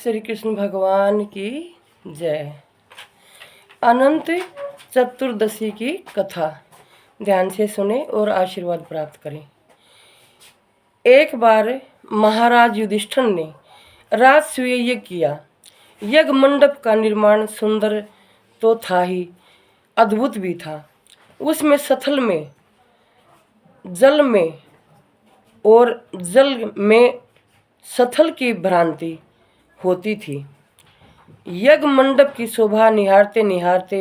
श्री कृष्ण भगवान की जय। अनंत चतुर्दशी की कथा ध्यान से सुने और आशीर्वाद प्राप्त करें। एक बार महाराज युधिष्ठिर ने राजसूय यज्ञ किया। यज्ञ मंडप का निर्माण सुंदर तो था ही, अद्भुत भी था। उसमें स्थल में, जल में और जल में स्थल की भ्रांति होती थी। यज्ञ मंडप की शोभा निहारते निहारते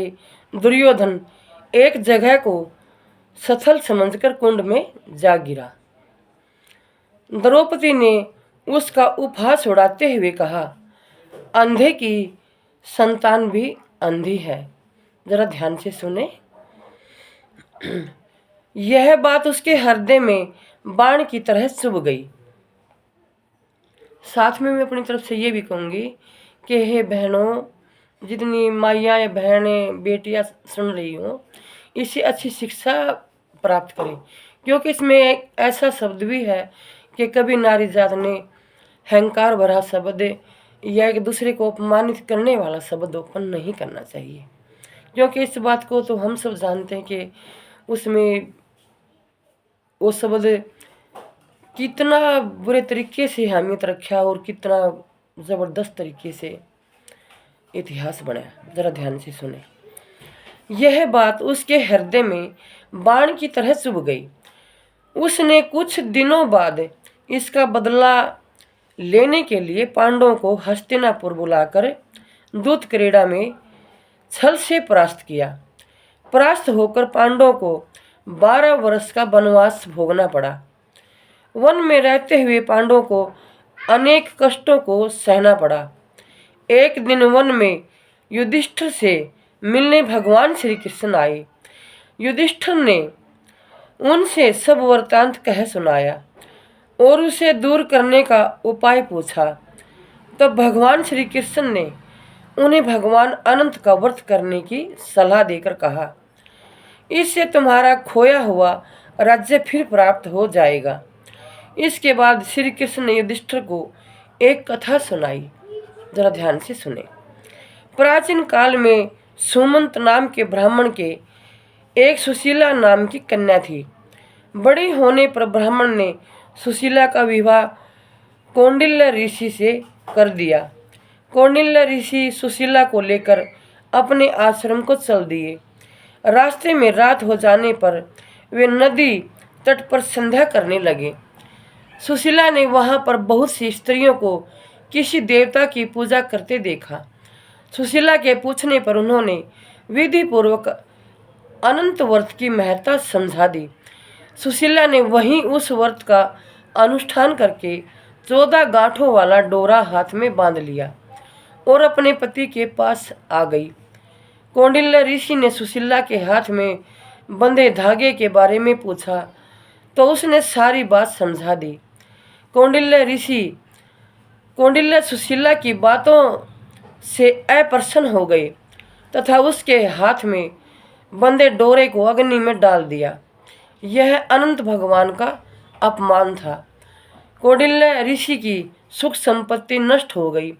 दुर्योधन एक जगह को स्थल समझकर कुंड में जा गिरा। द्रौपदी ने उसका उपहास उड़ाते हुए कहा, अंधे की संतान भी अंधी है। जरा ध्यान से सुने। यह बात उसके हृदय में बाण की तरह चुभ गई। साथ में मैं अपनी तरफ से ये भी कहूँगी कि हे बहनों, जितनी माइयाँ या बहनें बेटियाँ सुन रही हो, इससे अच्छी शिक्षा प्राप्त करें, क्योंकि इसमें एक ऐसा शब्द भी है कि कभी नारी जात ने अहंकार भरा शब्द या एक दूसरे को अपमानित करने वाला शब्द उत्पन्न नहीं करना चाहिए, क्योंकि इस बात को तो हम सब जानते हैं कि उसमें वो शब्द कितना बुरे तरीके से अहमियत रखा और कितना ज़बरदस्त तरीके से इतिहास बनाया। जरा ध्यान से सुने। यह बात उसके हृदय में बाण की तरह चुभ गई। उसने कुछ दिनों बाद इसका बदला लेने के लिए पांडवों को हस्तिनापुर बुलाकर दूत क्रीड़ा में छल से परास्त किया। परास्त होकर पांडवों को 12 वर्ष का वनवास भोगना पड़ा। वन में रहते हुए पांडवों को अनेक कष्टों को सहना पड़ा। एक दिन वन में युधिष्ठिर से मिलने भगवान श्री कृष्ण आए। युधिष्ठिर ने उनसे सब वृत्तांत कह सुनाया और उसे दूर करने का उपाय पूछा। तब भगवान श्री कृष्ण ने उन्हें भगवान अनंत का व्रत करने की सलाह देकर कहा, इससे तुम्हारा खोया हुआ राज्य फिर प्राप्त हो जाएगा। इसके बाद श्री कृष्ण ने युधिष्ठिर को एक कथा सुनाई। जरा ध्यान से सुने। प्राचीन काल में सुमंत नाम के ब्राह्मण के एक सुशीला नाम की कन्या थी। बड़े होने पर ब्राह्मण ने सुशीला का विवाह कौंडिल्य ऋषि से कर दिया। कौंडिल्य ऋषि सुशीला को लेकर अपने आश्रम को चल दिए। रास्ते में रात हो जाने पर वे नदी तट पर संध्या करने लगे। सुशीला ने वहां पर बहुत सी स्त्रियों को किसी देवता की पूजा करते देखा। सुशीला के पूछने पर उन्होंने विधि पूर्वक अनंत व्रत की महत्ता समझा दी। सुशीला ने वहीं उस व्रत का अनुष्ठान करके 14 गांठों वाला डोरा हाथ में बांध लिया और अपने पति के पास आ गई। कौंडिल्य ऋषि ने सुशीला के हाथ में बंधे धागे के बारे में पूछा तो उसने सारी बात समझा दी। कौंडिल्य सुशीला की बातों से अप्रसन्न हो गए तथा उसके हाथ में बंधे डोरे को अग्नि में डाल दिया। यह अनंत भगवान का अपमान था। कौंडिल्य ऋषि की सुख संपत्ति नष्ट हो गई।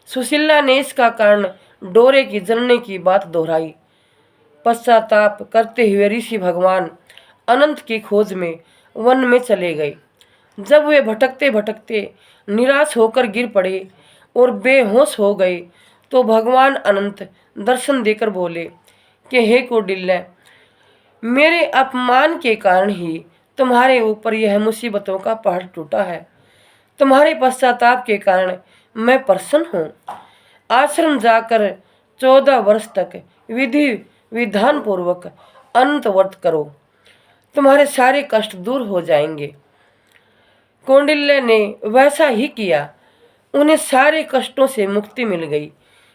सुशीला ने इसका कारण डोरे की जलने की बात दोहराई। पश्चाताप करते हुए ऋषि भगवान अनंत की खोज में वन में चले गए। जब वे भटकते भटकते निराश होकर गिर पड़े और बेहोश हो गए तो भगवान अनंत दर्शन देकर बोले कि हे कौंडिल्य, मेरे अपमान के कारण ही तुम्हारे ऊपर यह मुसीबतों का पहाड़ टूटा है। तुम्हारे पश्चाताप के कारण मैं प्रसन्न हूँ। आश्रम जाकर 14 वर्ष तक विधि विधान पूर्वक अनंत व्रत करो, तुम्हारे सारे कष्ट दूर हो जाएंगे। कौंडिल्य ने वैसा ही किया। उन्हें सारे कष्टों से मुक्ति मिल गई।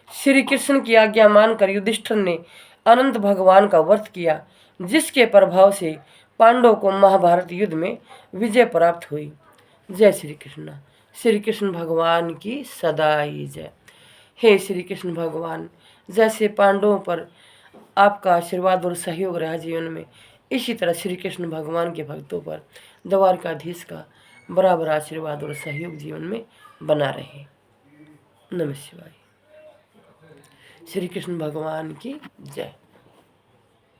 श्री कृष्ण की आज्ञा मानकर युधिष्ठिर ने अनंत भगवान का व्रत किया, जिसके प्रभाव से पांडवों को महाभारत युद्ध में विजय प्राप्त हुई। जय श्री कृष्ण। श्री कृष्ण भगवान की सदा ही जय। हे श्री कृष्ण भगवान, जैसे पांडवों पर आपका आशीर्वाद और सहयोग रहा जीवन में, इसी तरह श्री कृष्ण भगवान के भक्तों पर द्वारकाधीश का बराबर आशीर्वाद और सहयोग जीवन में बना रहे। नमः शिवाय। श्री कृष्ण भगवान की जय।